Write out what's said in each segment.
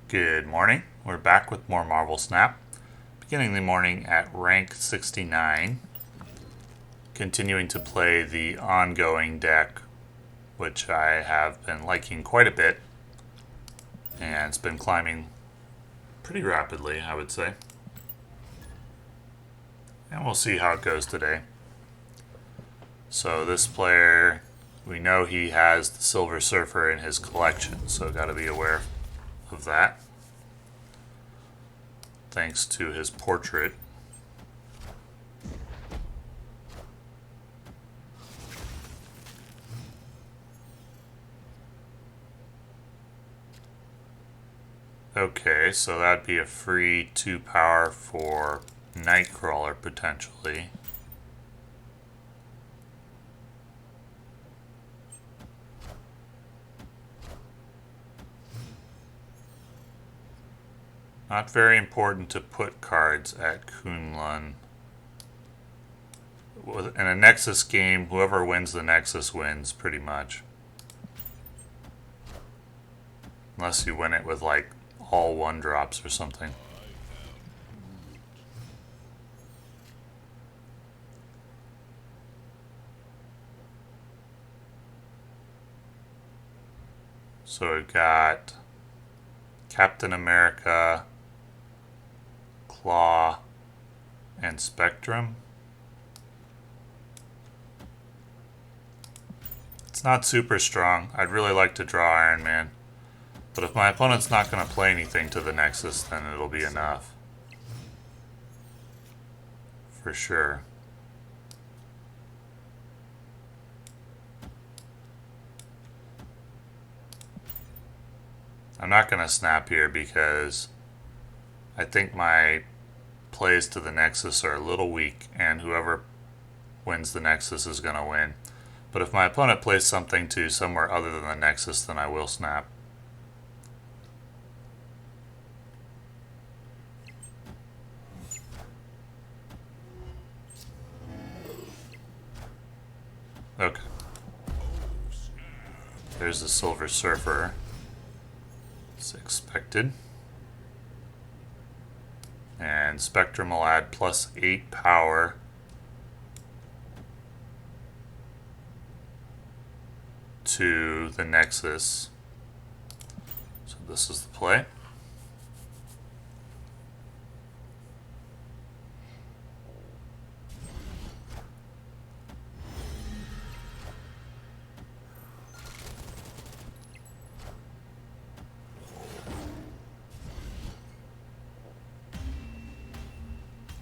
Good morning. We're back with more Marvel Snap. Beginning the morning at rank 69. Continuing to play the ongoing deck, which I have been liking quite a bit. And it's been climbing pretty rapidly, I would say. And we'll see how it goes today. So this player, we know he has the Silver Surfer in his collection, so got to be aware of that. Thanks to his portrait. Okay, so that'd be a free 2 power for Nightcrawler potentially. Not very important to put cards at Kunlun. In a Nexus game, whoever wins the Nexus wins, pretty much. Unless you win it with, like, all 1-drops or something. So we've got Captain America, Claw, and Spectrum. It's not super strong. I'd really like to draw Iron Man. But if my opponent's not going to play anything to the Nexus, then it'll be enough. For sure. I'm not going to snap here because I think my plays to the Nexus are a little weak, and whoever wins the Nexus is going to win. But if my opponent plays something to somewhere other than the Nexus, then I will snap. Okay. There's the Silver Surfer. It's expected. And Spectrum will add plus 8 power to the Nexus. So this is the play.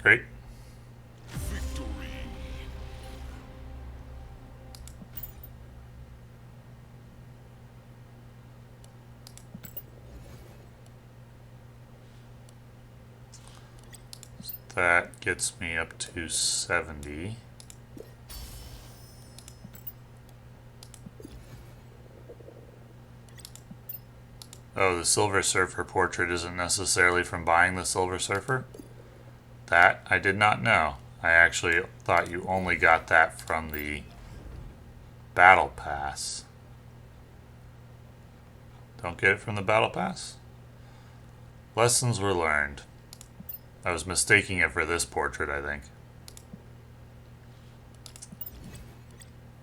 Great. That gets me up to 70. Oh, the Silver Surfer portrait isn't necessarily from buying the Silver Surfer? That I did not know. I actually thought you only got that from the Battle Pass. Don't get it from the Battle Pass? Lessons were learned. I was mistaking it for this portrait, I think.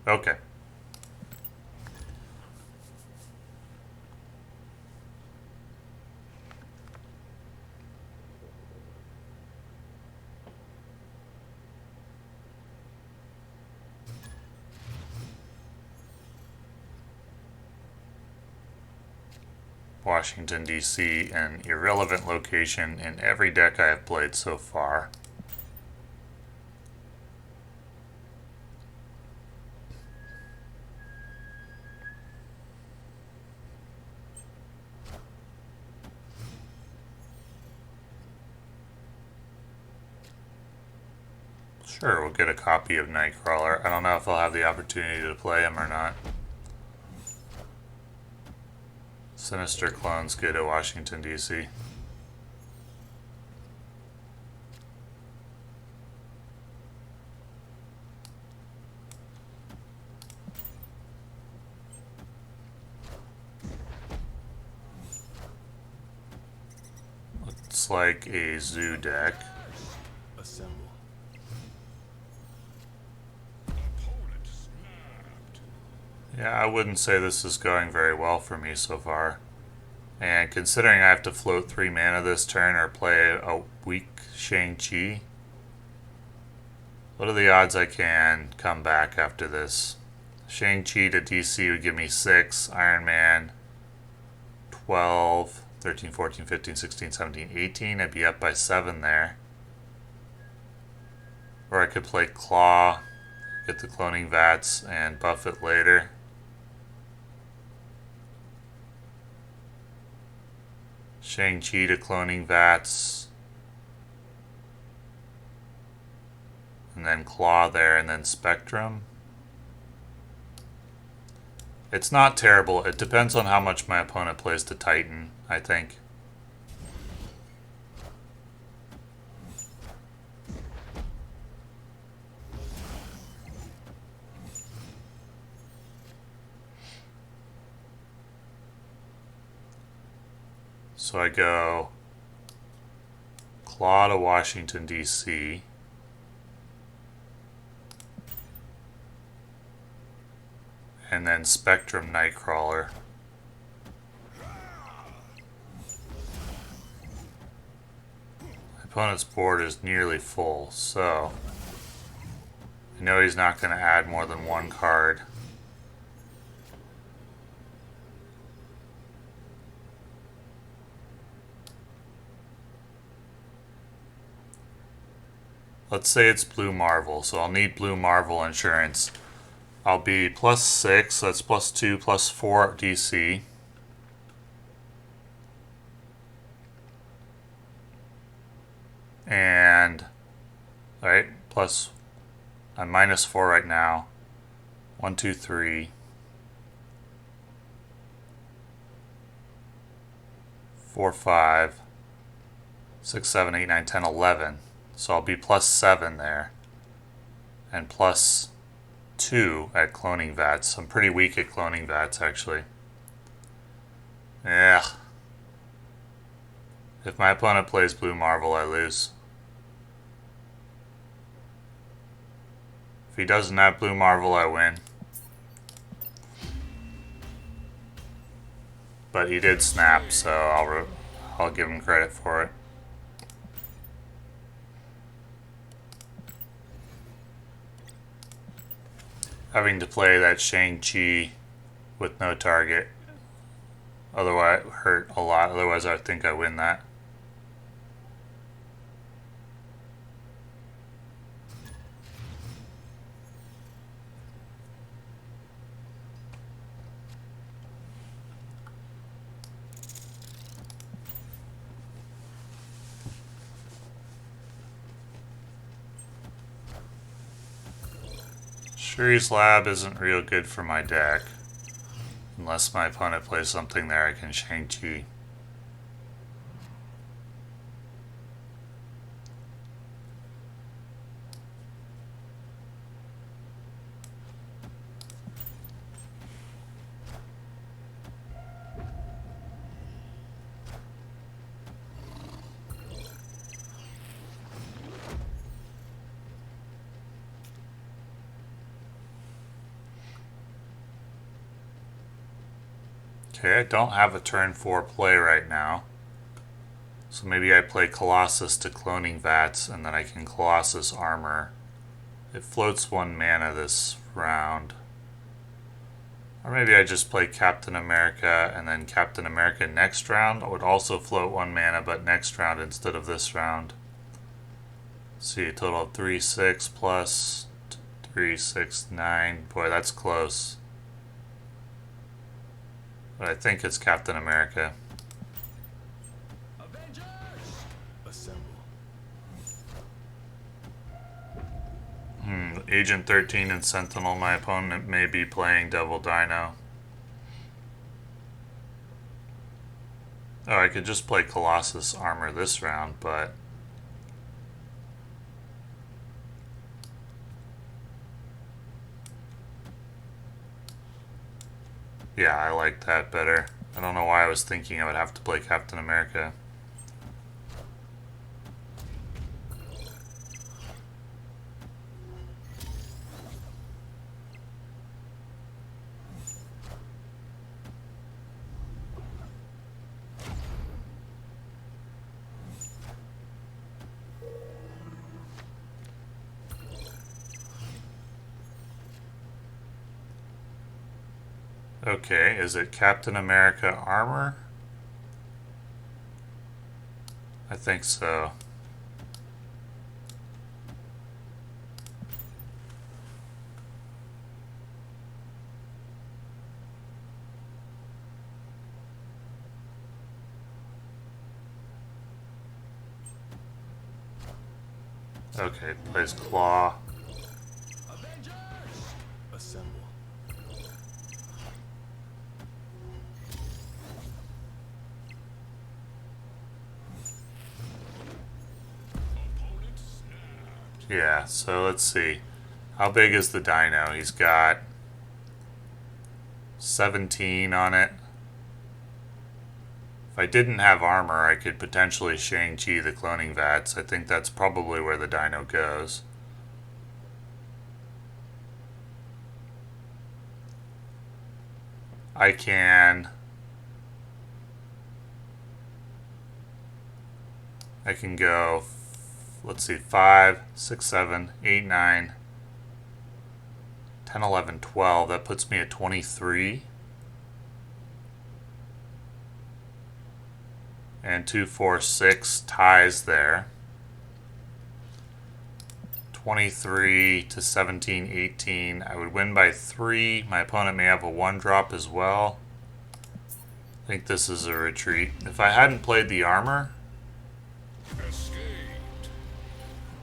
Okay. Washington, D.C., an irrelevant location in every deck I have played so far. Sure, we'll get a copy of Nightcrawler. I don't know if I'll have the opportunity to play him or not. Sinister clones go to Washington, D.C. looks like a zoo deck. Assemble. Yeah, I wouldn't say this is going very well for me so far. And considering I have to float 3 mana this turn or play a weak Shang-Chi, what are the odds I can come back after this? Shang-Chi to DC would give me 6, Iron Man 12, 13, 14, 15, 16, 17, 18. I'd be up by 7 there. Or I could play Claw, get the cloning vats, and buff it later. Shang-Chi to cloning vats. And then Claw there, and then Spectrum. It's not terrible. It depends on how much my opponent plays to Titan, I think. So I go Claw to Washington, D.C. And then Spectrum Nightcrawler. My opponent's board is nearly full, so I know he's not going to add more than 1 card. Let's say it's Blue Marvel, so I'll need Blue Marvel insurance. I'll be +6, so that's +2, +4 DC. And, alright, I'm -4 right now. 1, 2, 3. 4, 5. 6, 7, 8, 9, 10, 11. So I'll be +7 there. And +2 at cloning vats. I'm pretty weak at cloning vats, actually. Yeah. If my opponent plays Blue Marvel, I lose. If he doesn't have Blue Marvel, I win. But he did snap, so I'll give him credit for it. Having to play that Shang-Chi with no target otherwise hurt a lot. Otherwise, I think I win that. Shuri's Lab isn't real good for my deck. Unless my opponent plays something there, I can Shang-Chi. Okay, I don't have a turn 4 play right now. So maybe I play Colossus to cloning vats, and then I can Colossus armor. It floats 1 mana this round. Or maybe I just play Captain America, and then Captain America next round. It would also float 1 mana, but next round instead of this round. Let's see, a total of 3, 6 plus 3, 6, 9. Boy, that's close. But I think it's Captain America. Avengers! Assemble. Agent 13 and Sentinel, my opponent may be playing Devil Dino. Oh, I could just play Colossus armor this round, but yeah, I like that better. I don't know why I was thinking I would have to play Captain America. Okay, is it Captain America armor? I think so. Okay, plays Claw. Assemble. Yeah, so let's see. How big is the dino? He's got 17 on it. If I didn't have armor, I could potentially Shang-Chi the cloning vats. I think that's probably where the dino goes. I can go, let's see, 5, 6, 7, 8, 9, 10, 11, 12. That puts me at 23. And 2, 4, 6 ties there. 23 to 17, 18. I would win by 3. My opponent may have a 1 drop as well. I think this is a retreat. If I hadn't played the armor,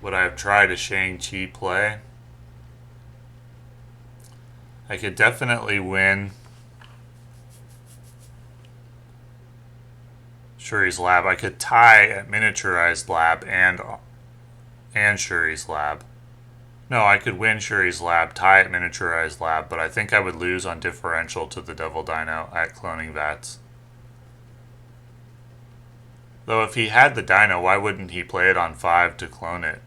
would I have tried a Shang-Chi play? I could definitely win Shuri's Lab. I could tie at Miniaturized Lab and Shuri's Lab. No, I could win Shuri's Lab, tie at Miniaturized Lab, but I think I would lose on differential to the Devil Dino at Cloning Vats. Though if he had the Dino, why wouldn't he play it on 5 to clone it?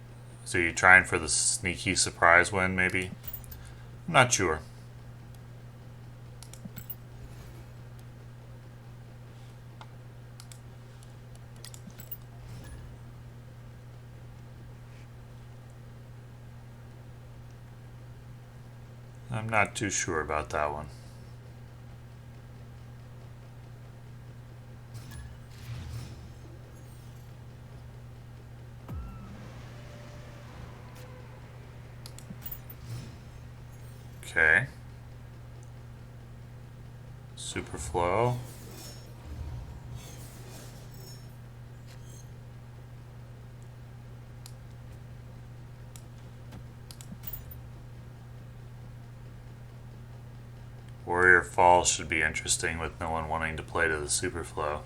So you trying for the sneaky surprise win, maybe? I'm not sure. I'm not too sure about that one. Okay. Superflow. Warrior Falls should be interesting with no one wanting to play to the Superflow.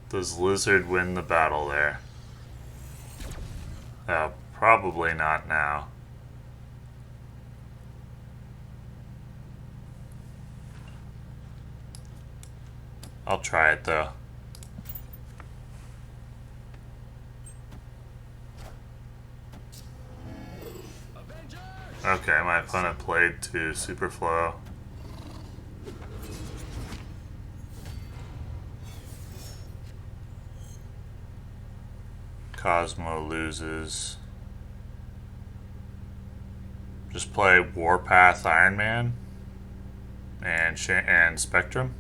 Does Lizard win the battle there? Probably not now. I'll try it though. Okay, my opponent played to Superflow. Cosmo loses. Just play Warpath Iron Man and Spectrum.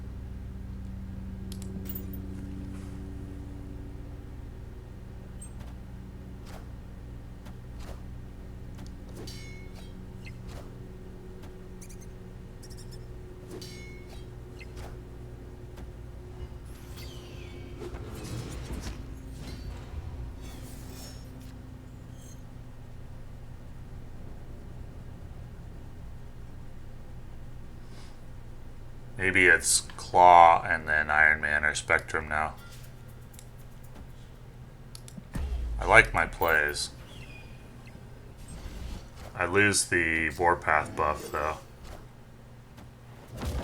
Maybe it's Claw and then Iron Man or Spectrum now. I like my plays. I lose the Warpath buff though.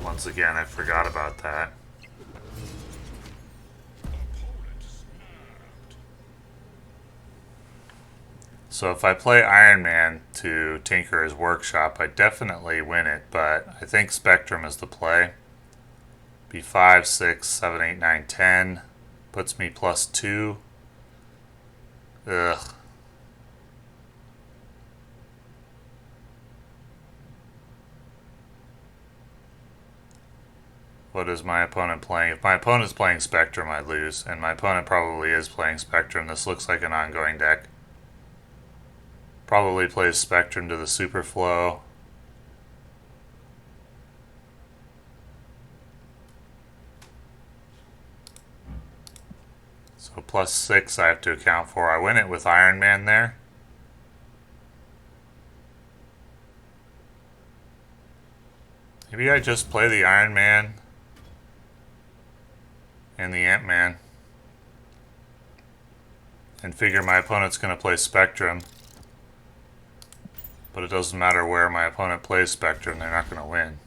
Once again, I forgot about that. So if I play Iron Man to Tinker's Workshop, I definitely win it, but I think Spectrum is the play. Be 5, 6, 7, 8, 9, 10. Puts me +2. Ugh. What is my opponent playing? If my opponent's playing Spectrum, I lose. And my opponent probably is playing Spectrum. This looks like an ongoing deck. Probably plays Spectrum to the Superflow. So +6 I have to account for. I win it with Iron Man there. Maybe I just play the Iron Man and the Ant-Man and figure my opponent's going to play Spectrum. But it doesn't matter where my opponent plays Spectrum, they're not going to win.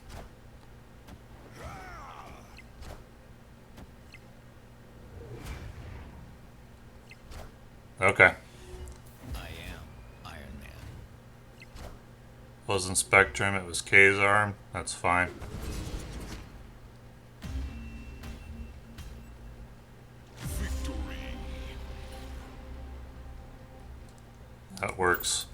Okay. I am Iron Man. Wasn't Spectrum, it was Kazarm. That's fine. Victory. That works.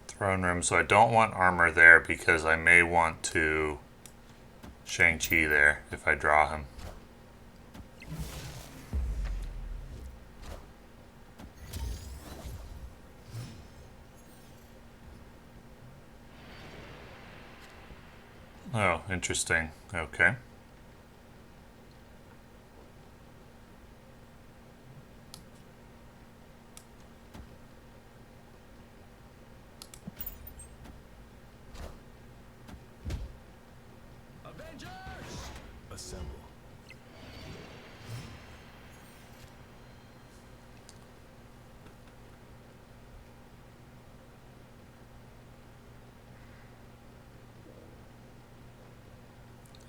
Throne Room, so I don't want armor there because I may want to Shang-Chi there if I draw him. Oh, interesting. Okay. Assemble.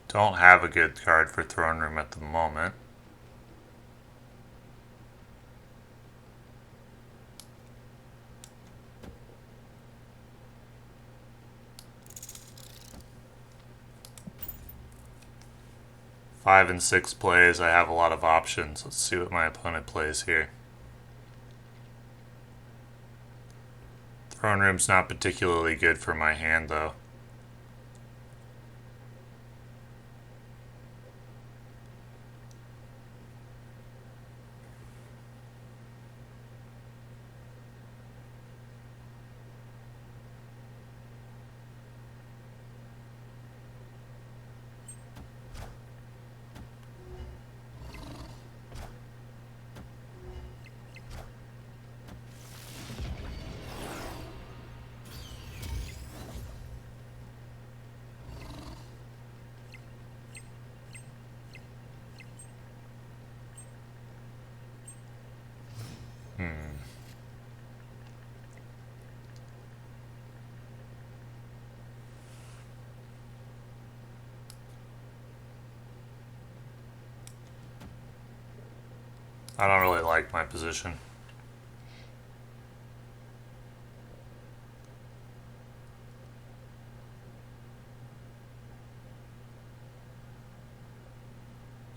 Don't have a good card for Throne Room at the moment. Five and 6 plays, I have a lot of options. Let's see what my opponent plays here. Throne Room's not particularly good for my hand, though. I don't really like my position.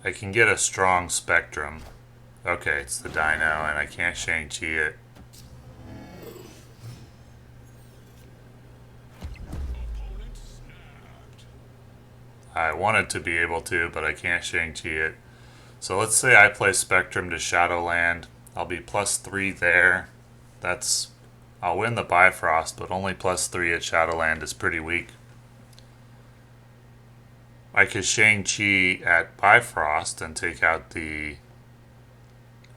I can get a strong Spectrum. Okay, it's the Dino, and I can't Shang-Chi it. I wanted to be able to, but I can't Shang-Chi it. So let's say I play Spectrum to Shadowland. I'll be +3 there. I'll win the Bifrost, but only +3 at Shadowland is pretty weak. I could Shang-Chi at Bifrost and take out the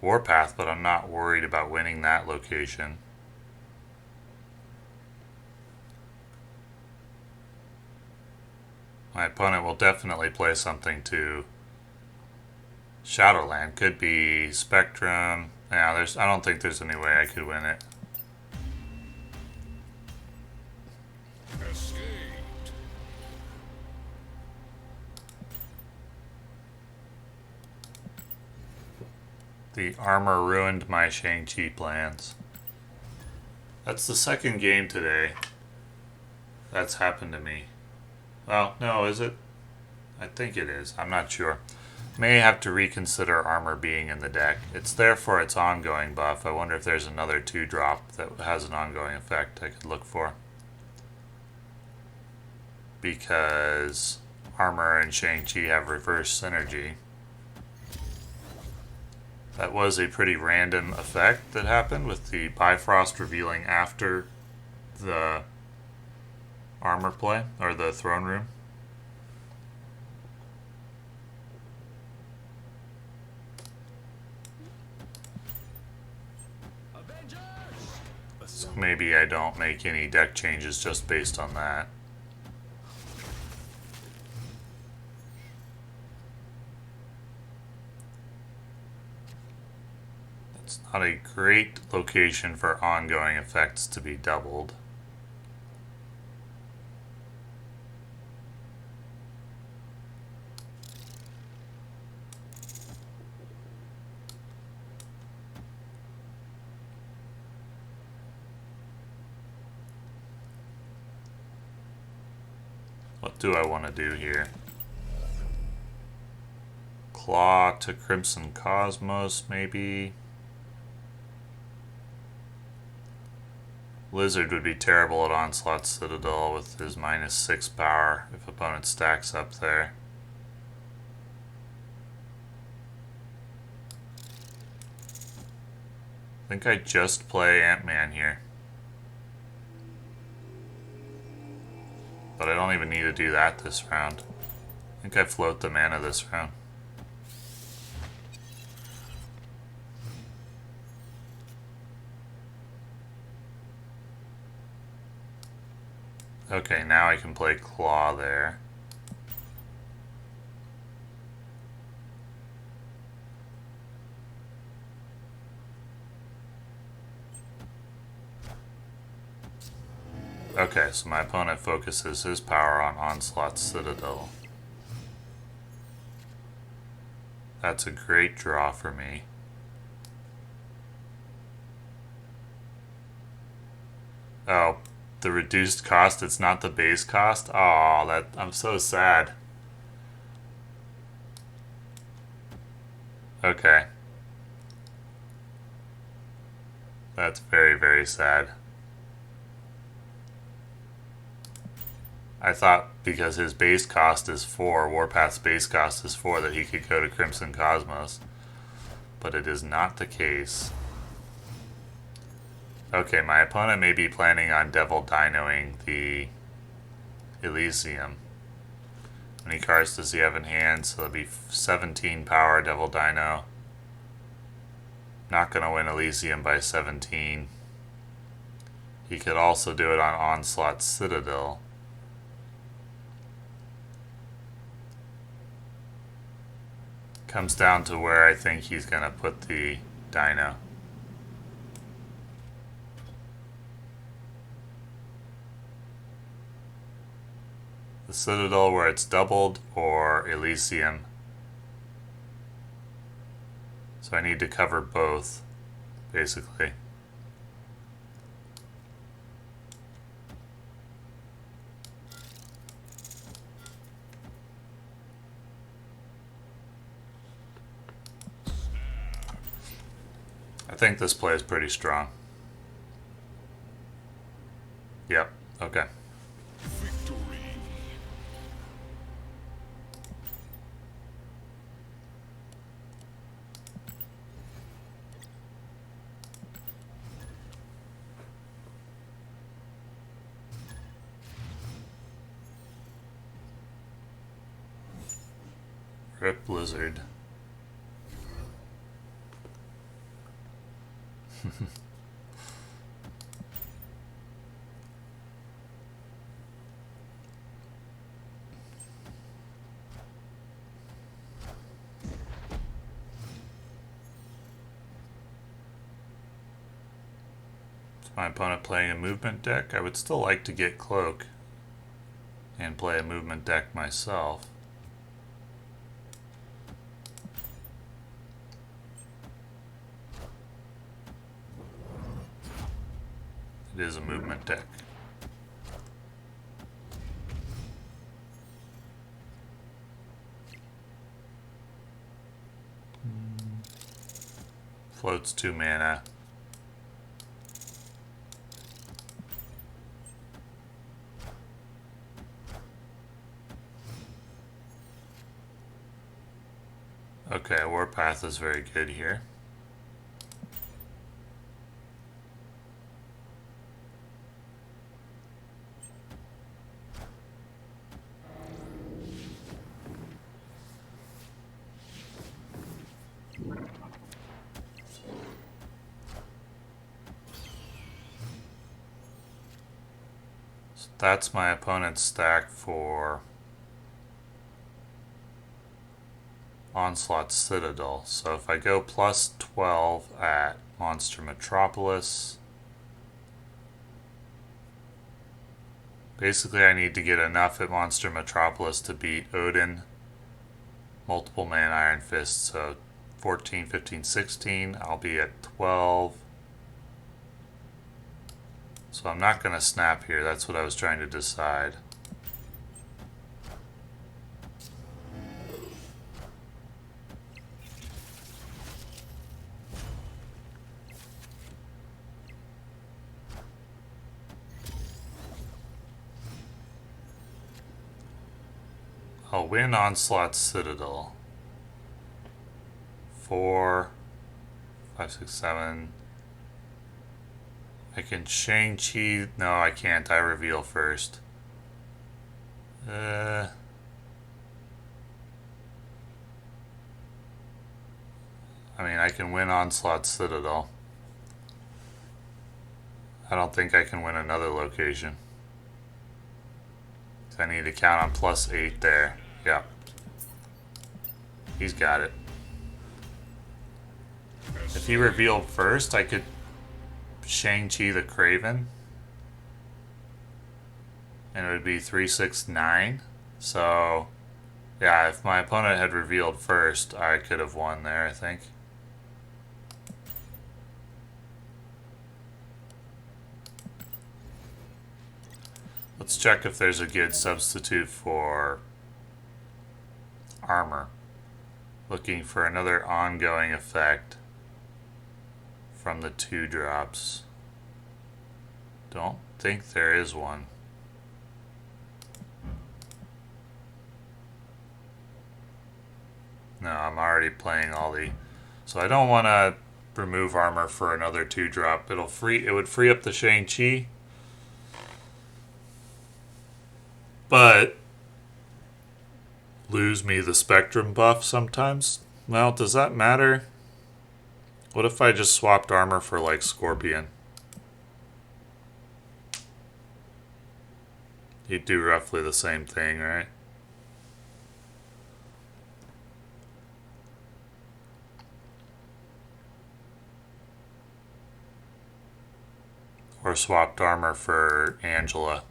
Warpath, but I'm not worried about winning that location. My opponent will definitely play something to Shadowland. Could be Spectrum. Yeah, I don't think there's any way I could win it. Escaped. The armor ruined my Shang-Chi plans. That's the second game today that's happened to me. Well, no, is it? I think it is. I'm not sure. May have to reconsider armor being in the deck. It's there for its ongoing buff. I wonder if there's another 2-drop that has an ongoing effect I could look for. Because armor and Shang-Chi have reverse synergy. That was a pretty random effect that happened with the Bifrost revealing after the armor play, or the throne room. So maybe I don't make any deck changes just based on that. It's not a great location for ongoing effects to be doubled. What do I want to do here? Claw to Crimson Cosmos, maybe? Lizard would be terrible at Onslaught Citadel with his -6 power if opponent stacks up there. I think I just play Ant-Man here. But I don't even need to do that this round. I think I float the mana this round. Okay, now I can play Claw there. Okay, so my opponent focuses his power on Onslaught Citadel. That's a great draw for me. Oh, the reduced cost, it's not the base cost? Oh, I'm so sad. Okay. That's very, very sad. I thought because his base cost is 4, Warpath's base cost is 4, that he could go to Crimson Cosmos. But it is not the case. Okay, my opponent may be planning on Devil Dinoing the Elysium. How many cards does he have in hand? So it'll be 17 power Devil Dino. Not going to win Elysium by 17. He could also do it on Onslaught Citadel. Comes down to where I think he's going to put the Dino. The Citadel where it's doubled, or Elysium. So I need to cover both, basically. I think this play is pretty strong. Yep, okay. Victory. Rip Blizzard. My opponent playing a movement deck. I would still like to get Cloak and play a movement deck myself. It is a movement deck. Floats 2 mana. Okay, Warpath is very good here. So that's my opponent's stack for Onslaught Citadel. So if I go plus 12 at Monster Metropolis, basically I need to get enough at Monster Metropolis to beat Odin, multiple man Iron Fist. So 14, 15, 16, I'll be at 12. So I'm not going to snap here. That's what I was trying to decide. I'll win Onslaught Citadel. 4, 5, 6, 7. I can Shang-Chi. No, I can't. I reveal first. I mean, I can win Onslaught Citadel. I don't think I can win another location. I need to count on plus 8 there. Yep. He's got it. If he revealed first, I could Shang-Chi the Craven. And it would be 3, 6, 9. So, yeah, if my opponent had revealed first, I could have won there, I think. Let's check if there's a good substitute for armor. Looking for another ongoing effect from the 2 drops. Don't think there is one. No, I'm already playing all the... So I don't want to remove armor for another 2 drop. It would free up the Shang-Chi. But lose me the Spectrum buff sometimes. Well, does that matter? What if I just swapped armor for like Scorpion? He'd do roughly the same thing, right? Or swapped armor for Angela.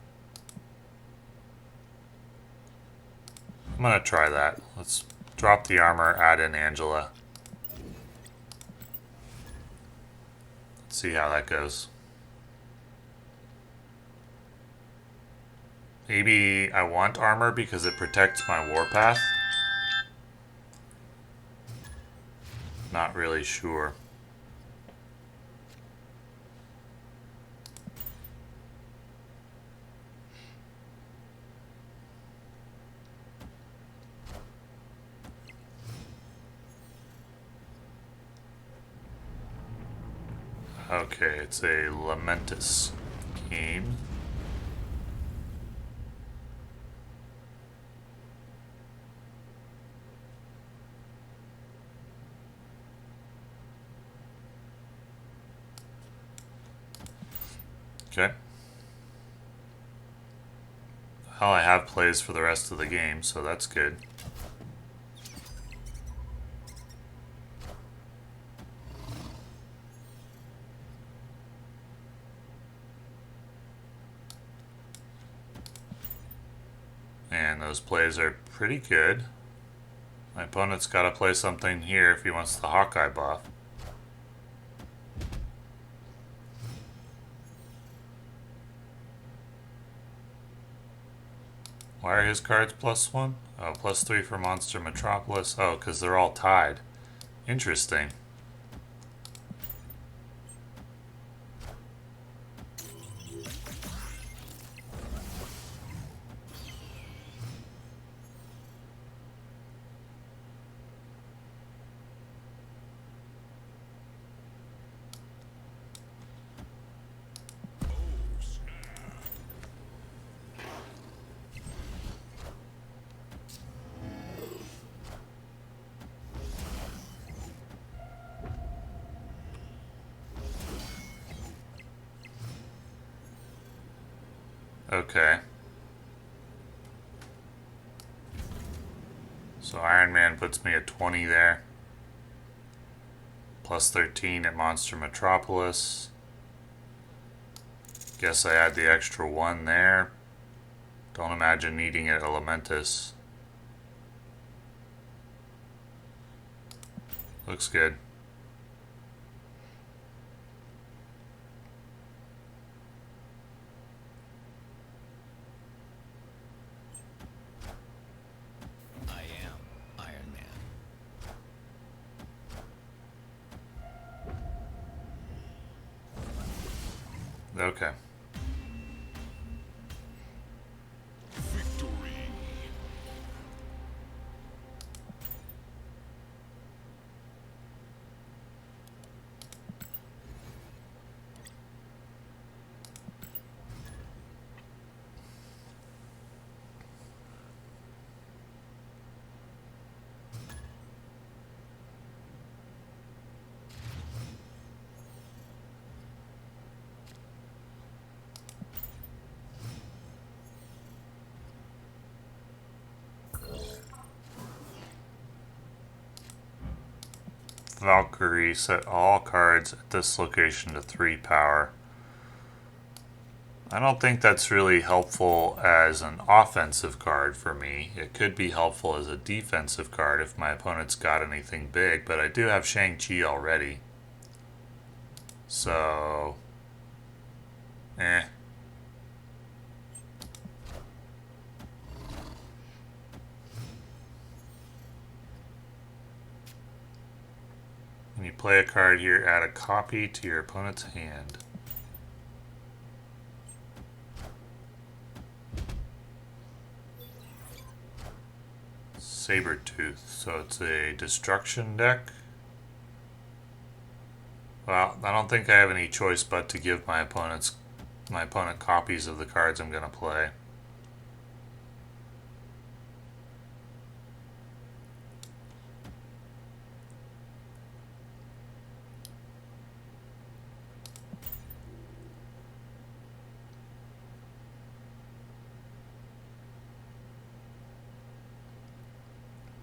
I'm gonna try that. Let's drop the armor, add in Angela. Let's see how that goes. Maybe I want armor because it protects my Warpath. Not really sure. Okay, it's a Lamentus game. Okay. Well, I have plays for the rest of the game, so that's good. and those plays are pretty good. My opponent's got to play something here if he wants the Hawkeye buff. Why are his cards +1? Oh, +3 for Monster Metropolis. Oh, because they're all tied. Interesting. Okay. So Iron Man puts me at 20 there. +13 at Monster Metropolis. Guess I add the extra 1 there. Don't imagine needing it at Elementus. Looks good. I am Iron Man. Okay. Victory. Valkyrie, set all cards at this location to 3 power. I don't think that's really helpful as an offensive card for me. It could be helpful as a defensive card if my opponent's got anything big, but I do have Shang-Chi already. So, eh. When you play a card here, add a copy to your opponent's hand. Sabertooth, so it's a destruction deck. Well, I don't think I have any choice but to give my opponent copies of the cards I'm going to play.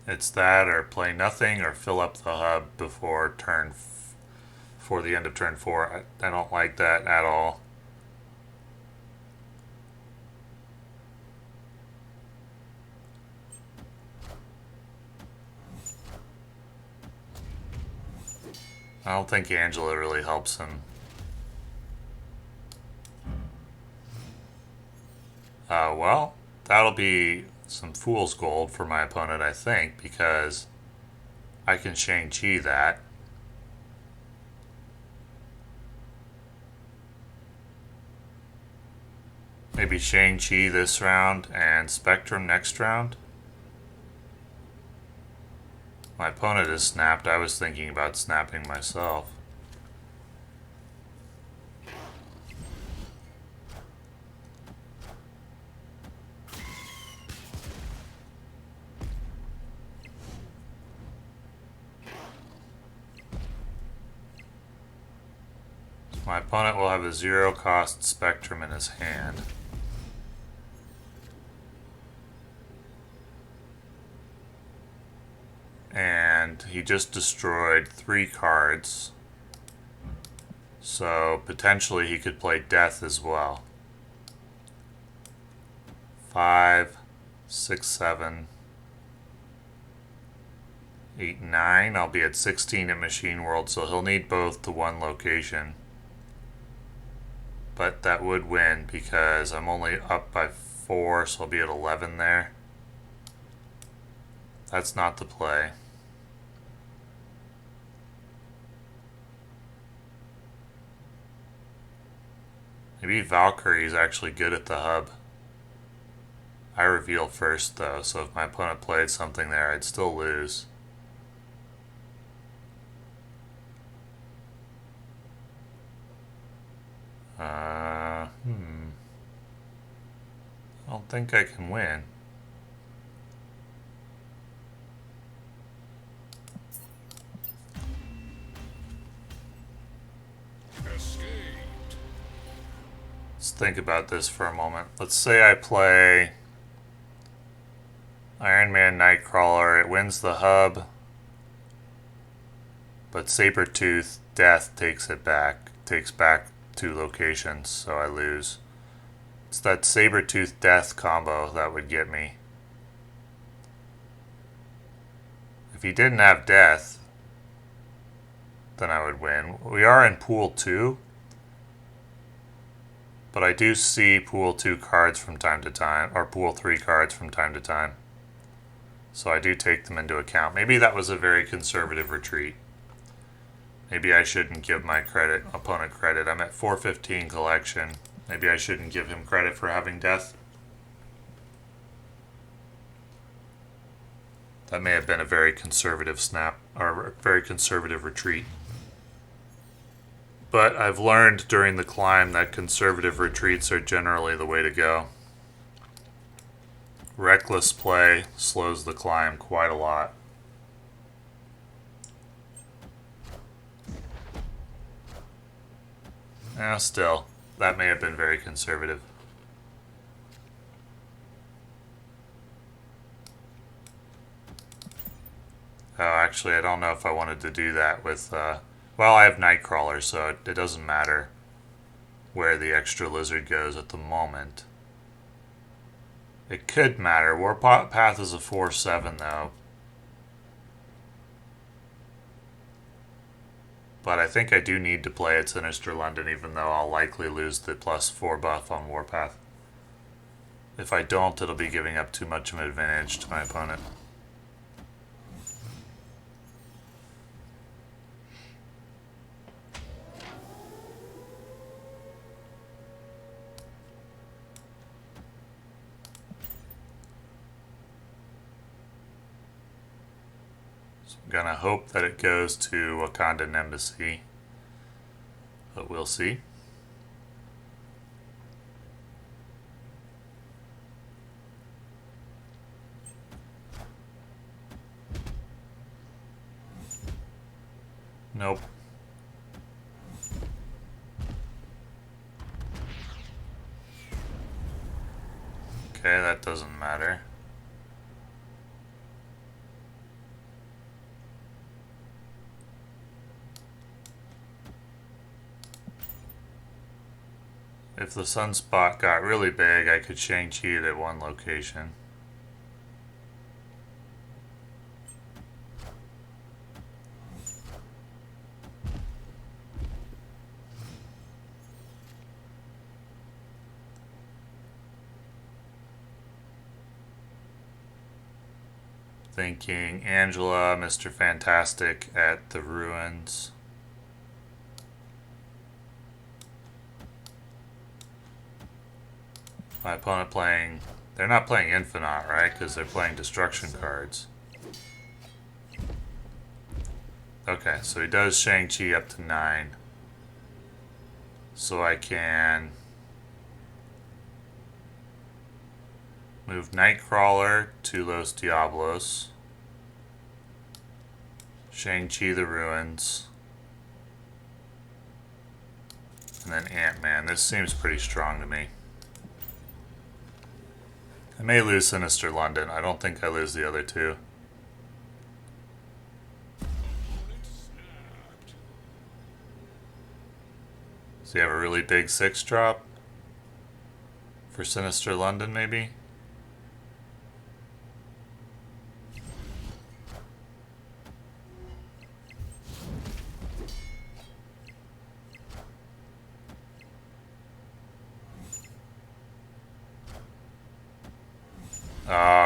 It's that, or play nothing, or fill up the hub before the end of turn 4. I don't like that at all. I don't think Angela really helps him. Well, that'll be some fool's gold for my opponent, I think, because I can Shang-Chi that. Maybe Shang-Chi this round and Spectrum next round. My opponent is snapped. I was thinking about snapping myself. My opponent will have a 0-cost Spectrum in his hand. And he just destroyed 3 cards. So potentially he could play Death as well. 5, 6, 7, 8, 9. I'll be at 16 at Machine World, so he'll need both to one location. But that would win because I'm only up by 4, so I'll be at 11 there. That's not the play. Maybe Valkyrie's actually good at the hub. I reveal first though, so if my opponent played something there, I'd still lose. I don't think I can win. Let's think about this for a moment. Let's say I play Iron Man Nightcrawler. It wins the hub, but Sabretooth Death takes back 2 locations, so I lose. It's that Sabretooth Death combo that would get me. If he didn't have Death, then I would win. We are in Pool 2, but I do see Pool 2 cards from time to time, or Pool 3 cards from time to time. So I do take them into account. Maybe that was a very conservative retreat. Maybe I shouldn't give my opponent credit. I'm at 415 collection. Maybe I shouldn't give him credit for having Death. That may have been a very conservative snap, or a very conservative retreat. But I've learned during the climb that conservative retreats are generally the way to go. Reckless play slows the climb quite a lot. Still, that may have been very conservative. Oh, actually, I don't know if I wanted to do that with... well, I have Nightcrawler, so it doesn't matter where the extra lizard goes at the moment. It could matter. Warpath is a 4/7, though. But I think I do need to play at Sinister London, even though I'll likely lose the +4 buff on Warpath. If I don't, it'll be giving up too much of an advantage to my opponent. Gonna hope that it goes to Wakandan Embassy, but we'll see. Nope. Okay, that doesn't matter. If the sunspot got really big, I could Shang-Chi it at one location. Thinking Angela, Mr. Fantastic at the ruins. My opponent playing... They're not playing Infinite, right? Because they're playing destruction cards. Okay, so he does Shang-Chi up to 9. So I can... move Nightcrawler to Los Diablos. Shang-Chi the ruins. And then Ant-Man. This seems pretty strong to me. I may lose Sinister London. I don't think I lose the other two. So you have a really big 6-drop? For Sinister London, maybe?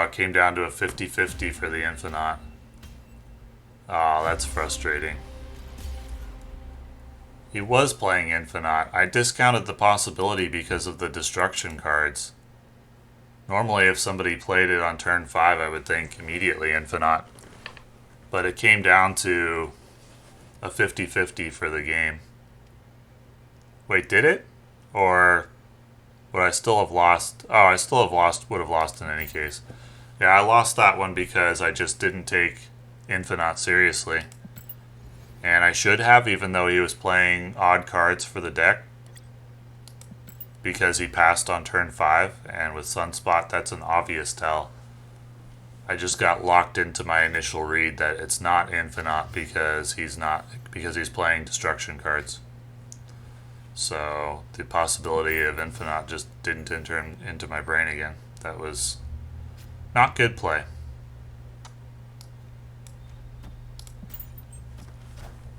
it came down to a 50-50 for the Infinite. Oh, that's frustrating. He was playing Infinite. I discounted the possibility because of the destruction cards. Normally, if somebody played it on turn 5, I would think immediately Infinite. But it came down to a 50-50 for the game. Wait, did it? Or would I still have lost? Oh, I still have lost, would have lost in any case. Yeah, I lost that one because I just didn't take Infinite seriously. And I should have, even though he was playing odd cards for the deck. Because he passed on turn 5, and with Sunspot, that's an obvious tell. I just got locked into my initial read that it's not Infinite because he's playing destruction cards. So the possibility of Infinite just didn't enter into my brain again. That was not good play.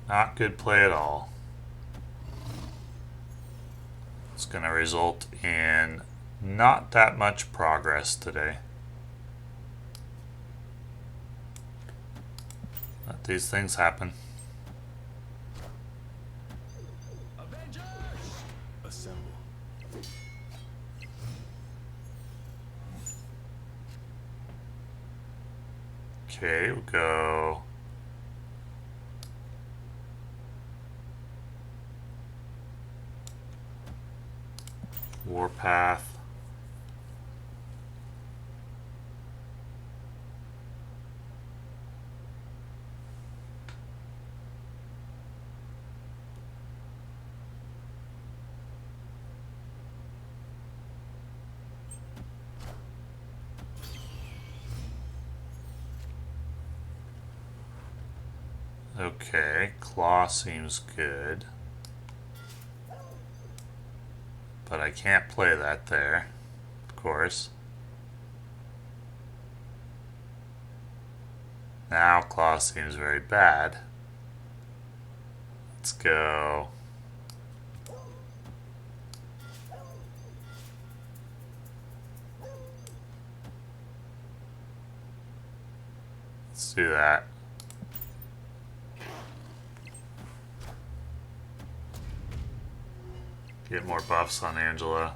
Not good play at all. It's going to result in not that much progress today. Let these things happen. Avengers! Assemble. Okay, we'll go Warpath. Okay, Claw seems good. But I can't play that there, of course. Now Claw seems very bad. Let's go. Let's do that. Get more buffs on Angela.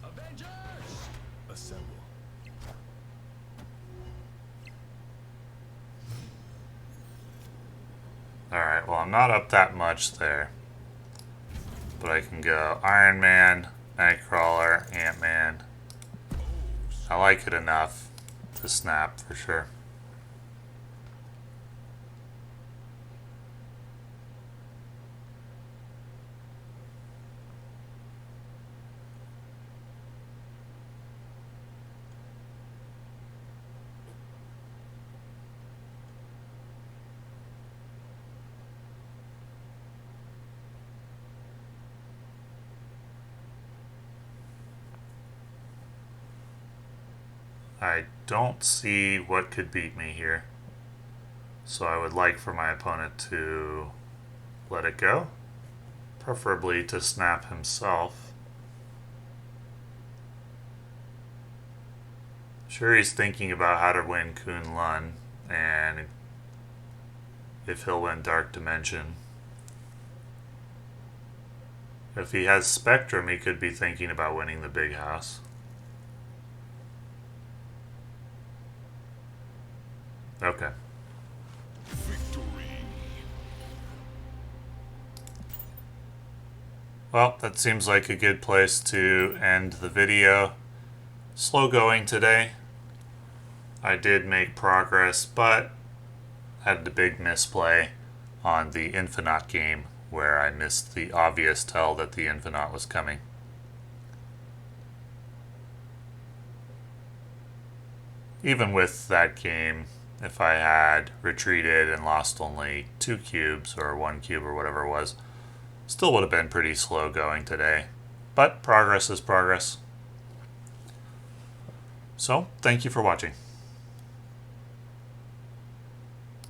Avengers! Assemble. Alright, well I'm not up that much there. But I can go Iron Man, Nightcrawler, Ant-Man. I like it enough to snap for sure. I don't see what could beat me here. So I would like for my opponent to let it go. Preferably to snap himself. Sure, he's thinking about how to win Kun Lun and if he'll win Dark Dimension. If he has Spectrum, he could be thinking about winning the Big House. Okay. Victory. Well, that seems like a good place to end the video. Slow going today. I did make progress, but had the big misplay on the Infinite game where I missed the obvious tell that the Infinite was coming. Even with that game, if I had retreated and lost only 2 cubes or 1 cube or whatever it was, still would have been pretty slow going today. But progress is progress. So, thank you for watching.